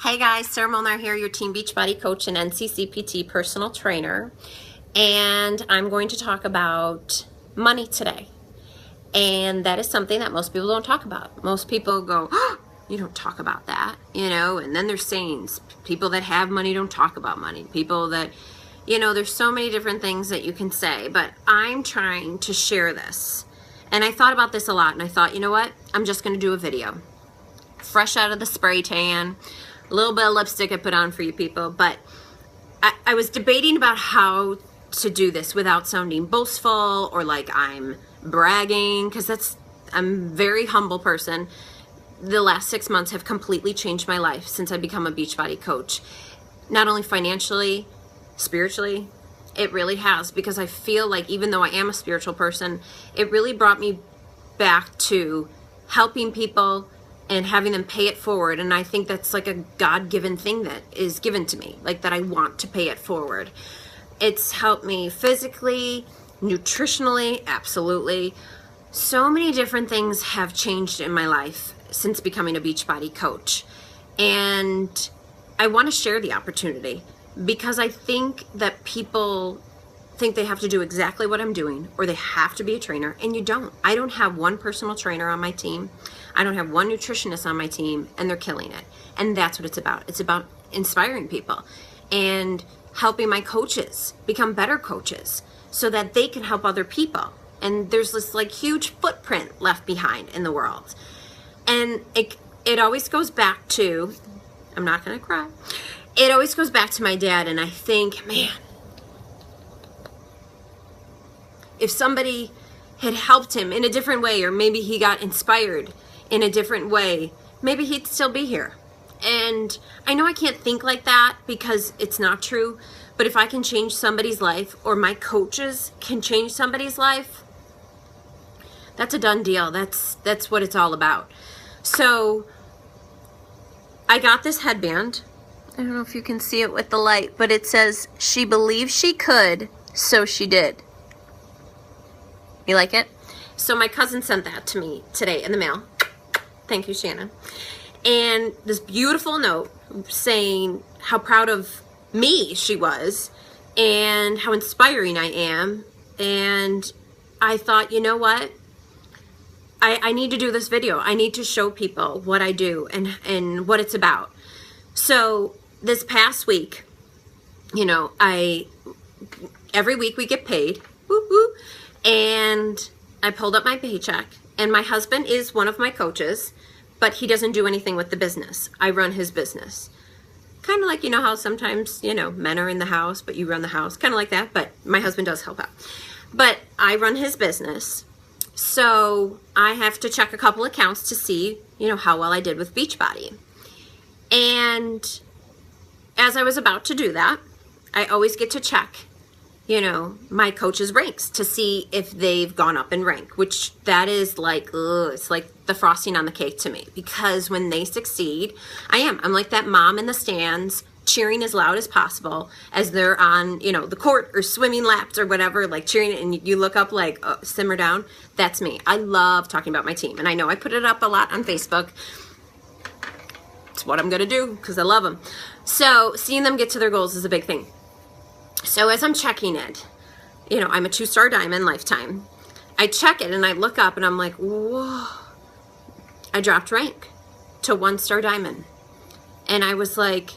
Hey guys, Sarah Molnar here, your Team Beachbody coach and NCCPT personal trainer. And I'm going to talk about money today. And that is something that most people don't talk about. Most people go, oh, you don't talk about that, and then there's sayings. People that have money don't talk about money. People that, there's so many different things that you can say, but I'm trying to share this. And I thought about this a lot, and I thought, you know what? I'm just going to do a video. Fresh out of the spray tan, a little bit of lipstick I put on for you people, but I was debating about how to do this without sounding boastful or like I'm bragging, because I'm a very humble person. The last 6 months have completely changed my life since I've become a Beachbody coach. Not only financially, spiritually, it really has, because I feel like even though I am a spiritual person, it really brought me back to helping people and having them pay it forward. And I think that's like a God-given thing that is given to me, like that I want to pay it forward. It's helped me physically, nutritionally, absolutely. So many different things have changed in my life since becoming a Beachbody coach. And I want to share the opportunity because I think that people think they have to do exactly what I'm doing, or they have to be a trainer, and you don't. I don't have one personal trainer on my team. I don't have one nutritionist on my team, and they're killing it. And that's what it's about. It's about inspiring people and helping my coaches become better coaches so that they can help other people. And there's this like huge footprint left behind in the world. And it always goes back to, I'm not gonna cry. It always goes back to my dad, and I think, man, if somebody had helped him in a different way, or maybe he got inspired in a different way, maybe he'd still be here. And I know I can't think like that because it's not true, but if I can change somebody's life, or my coaches can change somebody's life, that's a done deal. That's what it's all about. So I got this headband. I don't know if you can see it with the light, but it says, "She believed she could, so she did." You like it? So my cousin sent that to me today in the mail. Thank you, Shannon. And this beautiful note saying how proud of me she was and how inspiring I am. And I thought, you know what? I need to do this video. I need to show people what I do and what it's about. So this past week, every week we get paid. Woo woo. And I pulled up my paycheck, and my husband is one of my coaches, but he doesn't do anything with the business. I run his business. Kind of like, how sometimes, men are in the house, but you run the house. Kind of like that, but my husband does help out. But I run his business, so I have to check a couple accounts to see, how well I did with Beachbody. And as I was about to do that, I always get to check my coach's ranks to see if they've gone up in rank, which that is like, it's like the frosting on the cake to me, because when they succeed, I'm like that mom in the stands cheering as loud as possible as they're on, the court or swimming laps or whatever, like cheering, and you look up like, oh, simmer down. That's me. I love talking about my team, and I know I put it up a lot on Facebook. It's what I'm going to do because I love them. So seeing them get to their goals is a big thing. So as I'm checking it, I'm a 2-star diamond lifetime. I check it and I look up and I'm like, whoa, I dropped rank to 1-star diamond. And I was like,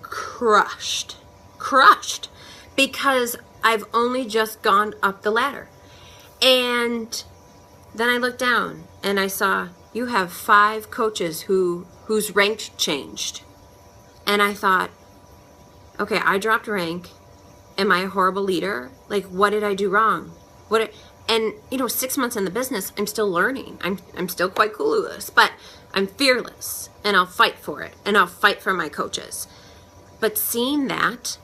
crushed, because I've only just gone up the ladder. And then I looked down and I saw you have 5 coaches whose rank changed. And I thought, okay, I dropped rank. Am I a horrible leader? Like, what did I do wrong? And 6 months in the business, I'm still learning. I'm still quite clueless, but I'm fearless, and I'll fight for it, and I'll fight for my coaches. But seeing that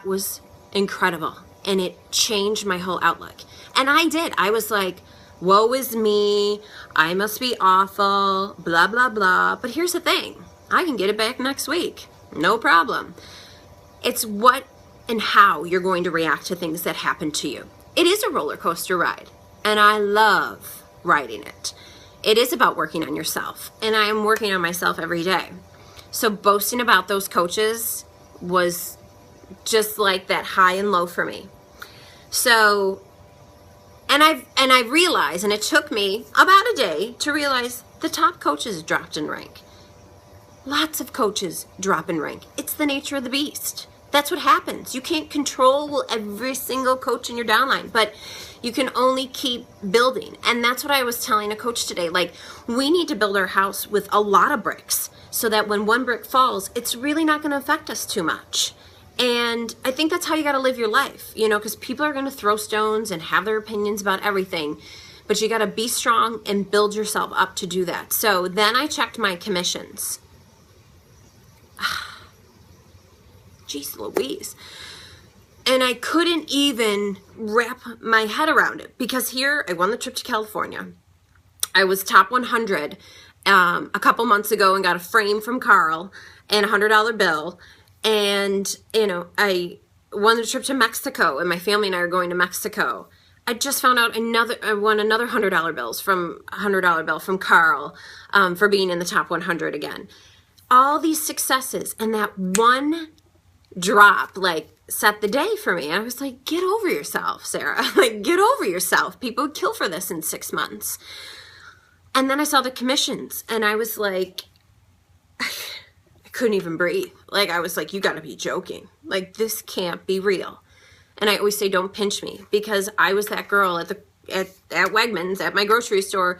was incredible, and it changed my whole outlook. And I did. I was like, woe is me. I must be awful, blah, blah, blah. But here's the thing. I can get it back next week. No problem. It's what and how you're going to react to things that happen to you. It is a roller coaster ride, and I love riding it. It is about working on yourself, and I am working on myself every day. So boasting about those coaches was just like that high and low for me. So, and I realized, and it took me about a day to realize the top coaches dropped in rank. Lots of coaches drop in rank. It's the nature of the beast. That's what happens. You can't control every single coach in your downline, but you can only keep building. And that's what I was telling a coach today. Like, we need to build our house with a lot of bricks so that when one brick falls, it's really not going to affect us too much. And I think that's how you got to live your life, you know, because people are going to throw stones and have their opinions about everything. But you got to be strong and build yourself up to do that. So then I checked my commissions. Jeez Louise. And I couldn't even wrap my head around it, because here I won the trip to California. I was top 100 a couple months ago and got a frame from Carl and a $100 bill. And, you know, I won the trip to Mexico, and my family and I are going to Mexico. I just found out I won another $100 bill from Carl for being in the top 100 again. All these successes, and that one drop, like, set the day for me. I was like, get over yourself, Sarah. Like, get over yourself. People would kill for this in 6 months. And then I saw the commissions, and I was like, I couldn't even breathe. Like, I was like, you gotta be joking. Like, this can't be real. And I always say, don't pinch me, because I was that girl at Wegmans, at my grocery store,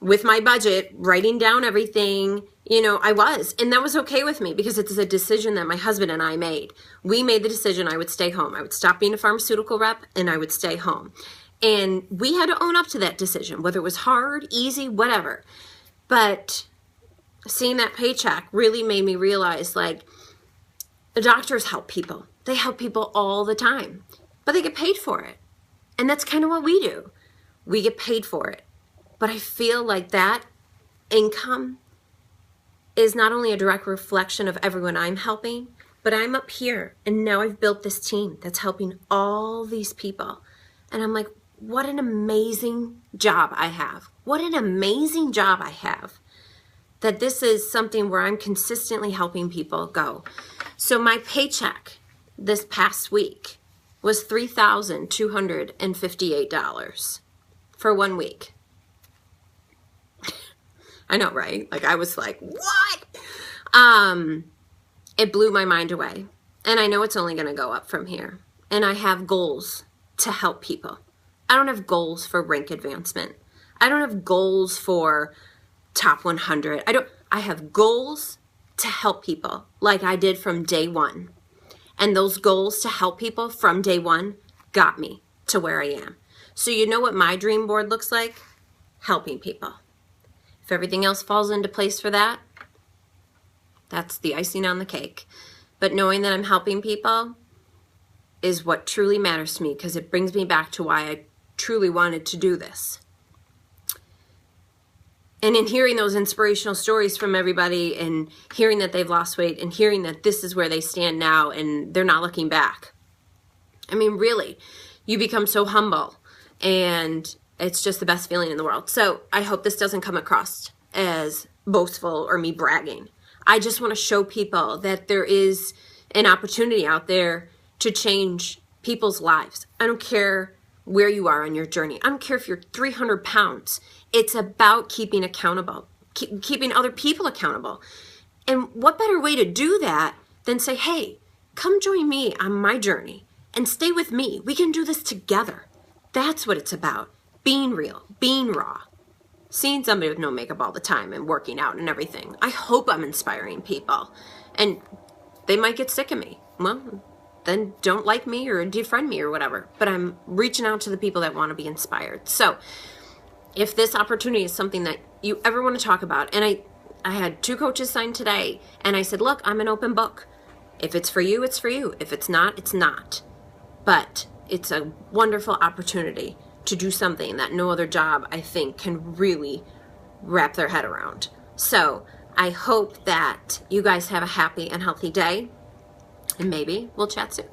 with my budget, writing down everything. You know, I was, and that was okay with me, because it's a decision that my husband and I made. We made the decision I would stay home. I would stop being a pharmaceutical rep, and I would stay home. And we had to own up to that decision, whether it was hard, easy, whatever. But seeing that paycheck really made me realize, like, the doctors help people. They help people all the time, but they get paid for it. And that's kind of what we do. We get paid for it. But I feel like that income is not only a direct reflection of everyone I'm helping, but I'm up here, and now I've built this team that's helping all these people. And I'm like, what an amazing job I have. What an amazing job I have. That this is something where I'm consistently helping people go. So my paycheck this past week was $3,258 for 1 week. I know, right? Like, I was like, what? It blew my mind away. And I know it's only going to go up from here. And I have goals to help people. I don't have goals for rank advancement. I don't have goals for top 100. I have goals to help people, like I did from day one. And those goals to help people from day one got me to where I am. So you know what my dream board looks like? Helping people. If everything else falls into place for that, that's the icing on the cake. But knowing that I'm helping people is what truly matters to me, because it brings me back to why I truly wanted to do this. And in hearing those inspirational stories from everybody, and hearing that they've lost weight, and hearing that this is where they stand now and they're not looking back. I mean, really, you become so humble, and it's just the best feeling in the world. So I hope this doesn't come across as boastful or me bragging. I just want to show people that there is an opportunity out there to change people's lives. I don't care where you are on your journey. I don't care if you're 300 pounds. It's about keeping accountable, keeping other people accountable. And what better way to do that than say, hey, come join me on my journey and stay with me. We can do this together. That's what it's about. Being real, being raw, seeing somebody with no makeup all the time and working out and everything. I hope I'm inspiring people. And they might get sick of me. Well, then don't like me or defriend me or whatever. But I'm reaching out to the people that want to be inspired. So if this opportunity is something that you ever want to talk about, and I had 2 coaches sign today, and I said, look, I'm an open book. If it's for you, it's for you. If it's not, it's not. But it's a wonderful opportunity to do something that no other job, I think, can really wrap their head around. So I hope that you guys have a happy and healthy day, and maybe we'll chat soon.